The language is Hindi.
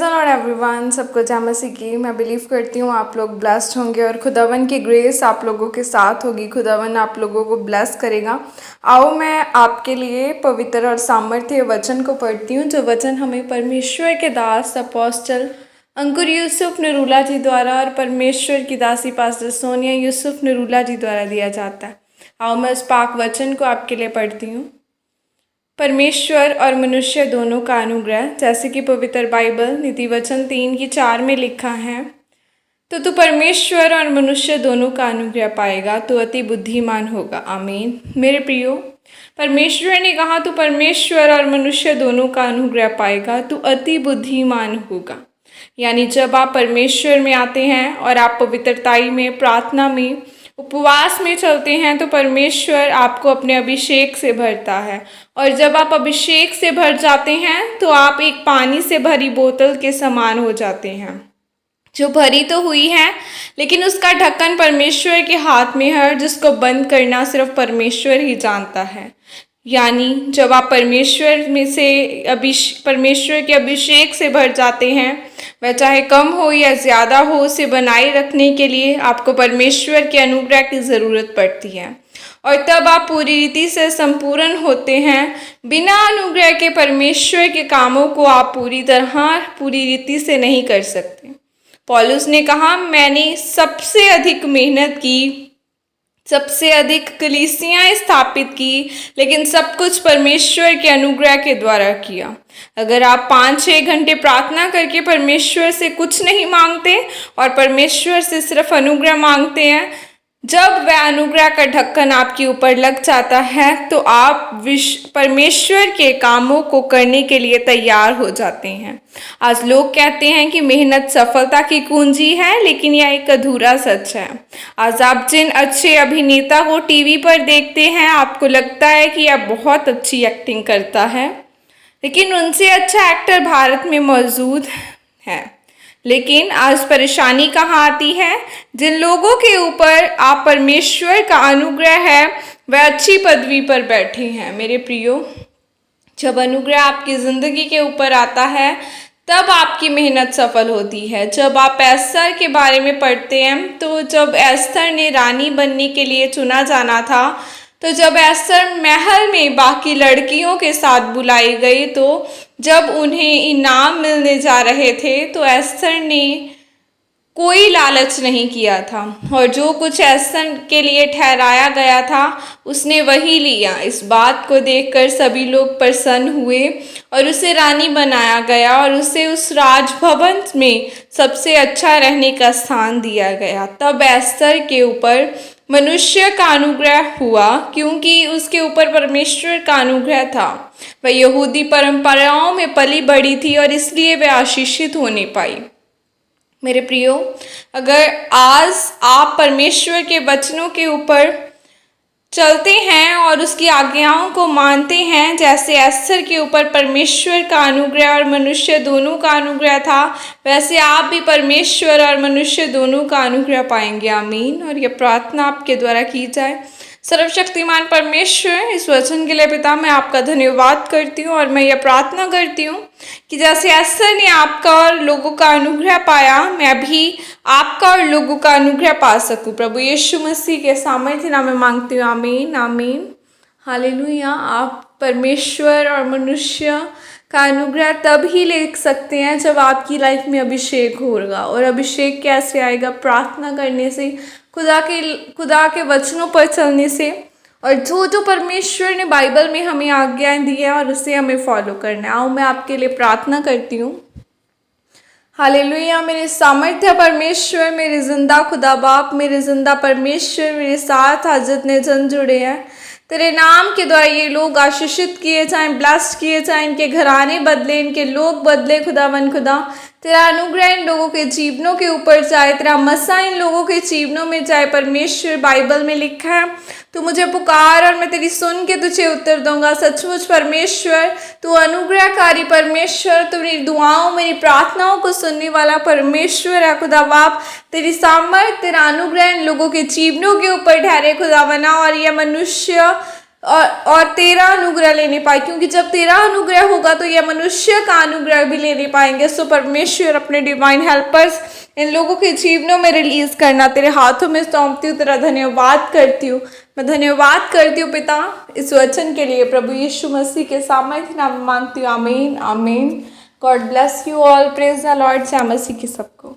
लॉर्ड एवरीवन, सबको जय मसीह की। मैं बिलीव करती हूँ आप लोग ब्लेस्ड होंगे और खुदावन की ग्रेस आप लोगों के साथ होगी। खुदावन आप लोगों को ब्लेस करेगा। आओ मैं आपके लिए पवित्र और सामर्थ्य वचन को पढ़ती हूँ, जो वचन हमें परमेश्वर के दास अपोस्टल अंकुर यूसुफ नरूला जी द्वारा और परमेश्वर की दासी पास्टर सोनिया यूसुफ नरूला जी द्वारा दिया जाता है। आओ मैं उस पाक वचन को आपके लिए पढ़ती हूँ। परमेश्वर और मनुष्य दोनों का अनुग्रह, जैसे कि पवित्र बाइबल नीति वचन 3:4 में लिखा है, तो तू परमेश्वर और मनुष्य दोनों का अनुग्रह पाएगा, तो अति बुद्धिमान होगा। आमीन। मेरे प्रियो, परमेश्वर ने कहा तू परमेश्वर और मनुष्य दोनों का अनुग्रह पाएगा, तू अति बुद्धिमान होगा। यानी जब आप परमेश्वर में आते हैं और आप पवित्रताई में, प्रार्थना में, उपवास में चलते हैं, तो परमेश्वर आपको अपने अभिषेक से भरता है। और जब आप अभिषेक से भर जाते हैं तो आप एक पानी से भरी बोतल के समान हो जाते हैं, जो भरी तो हुई है लेकिन उसका ढक्कन परमेश्वर के हाथ में है, जिसको बंद करना सिर्फ परमेश्वर ही जानता है। यानी जब आप परमेश्वर के अभिषेक से भर जाते हैं, वह चाहे कम हो या ज़्यादा हो, उसे बनाए रखने के लिए आपको परमेश्वर के अनुग्रह की ज़रूरत पड़ती है। और तब आप पूरी रीति से संपूर्ण होते हैं। बिना अनुग्रह के परमेश्वर के कामों को आप पूरी रीति से नहीं कर सकते। पौलुस ने कहा, मैंने सबसे अधिक मेहनत की, सबसे अधिक कलीसियाँ स्थापित की, लेकिन सब कुछ परमेश्वर के अनुग्रह के द्वारा किया। अगर आप 5-6 घंटे प्रार्थना करके परमेश्वर से कुछ नहीं मांगते और परमेश्वर से सिर्फ अनुग्रह मांगते हैं, जब वह अनुग्रह का ढक्कन आपके ऊपर लग जाता है तो आप परमेश्वर के कामों को करने के लिए तैयार हो जाते हैं। आज लोग कहते हैं कि मेहनत सफलता की कुंजी है, लेकिन यह एक अधूरा सच है। आज आप जिन अच्छे अभिनेता को टीवी पर देखते हैं, आपको लगता है कि यह बहुत अच्छी एक्टिंग करता है, लेकिन उनसे अच्छा एक्टर भारत में मौजूद है। लेकिन आज परेशानी कहाँ आती है? जिन लोगों के ऊपर आप परमेश्वर का अनुग्रह है, वह अच्छी पदवी पर बैठे हैं। मेरे प्रियो, जब अनुग्रह आपकी ज़िंदगी के ऊपर आता है, तब आपकी मेहनत सफल होती है। जब आप एस्थर के बारे में पढ़ते हैं, तो जब एस्थर ने रानी बनने के लिए चुना जाना था, तो जब एस्थर महल में बाकी लड़कियों के साथ बुलाई गई, तो जब उन्हें इनाम मिलने जा रहे थे, तो एस्थर ने कोई लालच नहीं किया था और जो कुछ एस्थर के लिए ठहराया गया था उसने वही लिया। इस बात को देखकर सभी लोग प्रसन्न हुए और उसे रानी बनाया गया और उसे उस राजभवन में सबसे अच्छा रहने का स्थान दिया गया। तब एस्थर के ऊपर मनुष्य का अनुग्रह हुआ, क्योंकि उसके ऊपर परमेश्वर का अनुग्रह था। वह यहूदी परंपराओं में पली बड़ी थी और इसलिए वह आशीषित होने पाई। मेरे प्रियो, अगर आज आप परमेश्वर के वचनों के ऊपर चलते हैं और उसकी आज्ञाओं को मानते हैं, जैसे एस्थर के ऊपर परमेश्वर का अनुग्रह और मनुष्य दोनों का अनुग्रह था, वैसे आप भी परमेश्वर और मनुष्य दोनों का अनुग्रह पाएंगे। आमीन। और यह प्रार्थना आपके द्वारा की जाए। सर्वशक्तिमान परमेश्वर, इस वचन के लिए पिता मैं आपका धन्यवाद करती हूँ और मैं यह प्रार्थना करती हूँ कि जैसे एस्थर ने आपका और लोगों का अनुग्रह पाया, मैं भी आपका और लोगों का अनुग्रह पा सकूं। प्रभु यीशु मसीह के सामर्थ्य नाम में मांगती हूँ। आमीन आमीन। हालेलुया। आप परमेश्वर और मनुष्य का अनुग्रह तब ही ले सकते हैं जब आपकी लाइफ में अभिषेक होगा। और अभिषेक कैसे आएगा? प्रार्थना करने से, खुदा के वचनों पर चलने से, और जो परमेश्वर ने बाइबल में हमें आज्ञाएं दी है और उसे हमें फॉलो करना है। आओ मैं आपके लिए प्रार्थना करती हूँ। हालेलुया। मेरे सामर्थ्य परमेश्वर, मेरे जिंदा खुदा बाप, मेरे जिंदा परमेश्वर, मेरे साथ आज जितने जन जुड़े हैं, तेरे नाम के द्वारा ये लोग आशीषित किए जाएं, ब्लेस्ड किए जाएं, इनके घराने बदले, इनके लोग बदले। खुदावन खुदा, तेरा अनुग्रह इन लोगों के जीवनों के ऊपर जाए, तेरा मसा इन लोगों के जीवनों में जाए। परमेश्वर, बाइबल में लिखा है, तू मुझे पुकार और मैं तेरी सुन के तुझे उत्तर दूंगा। सचमुच परमेश्वर, तू अनुग्रहकारी परमेश्वर, तू मेरी दुआओं, मेरी प्रार्थनाओं को सुनने वाला परमेश्वर है। खुदा बाप, तेरी सामर्थ, तेरा अनुग्रह इन लोगों के जीवनों के ऊपर ठहरे खुदा बना, और यह मनुष्य और तेरा अनुग्रह ले नहीं पाए, क्योंकि जब तेरा अनुग्रह होगा तो ये मनुष्य का अनुग्रह भी ले नहीं पाएंगे। सो परमेश्वर अपने डिवाइन हेल्पर्स इन लोगों के जीवनों में रिलीज करना तेरे हाथों में सौंपती हूँ। तेरा धन्यवाद करती हूँ, मैं धन्यवाद करती हूँ पिता इस वचन के लिए। प्रभु यीशु मसीह के सामर्थ्य नाम में मांगती हूँ, आमीन आमीन। God bless you all, praise the Lord. जय मसीह की सबको।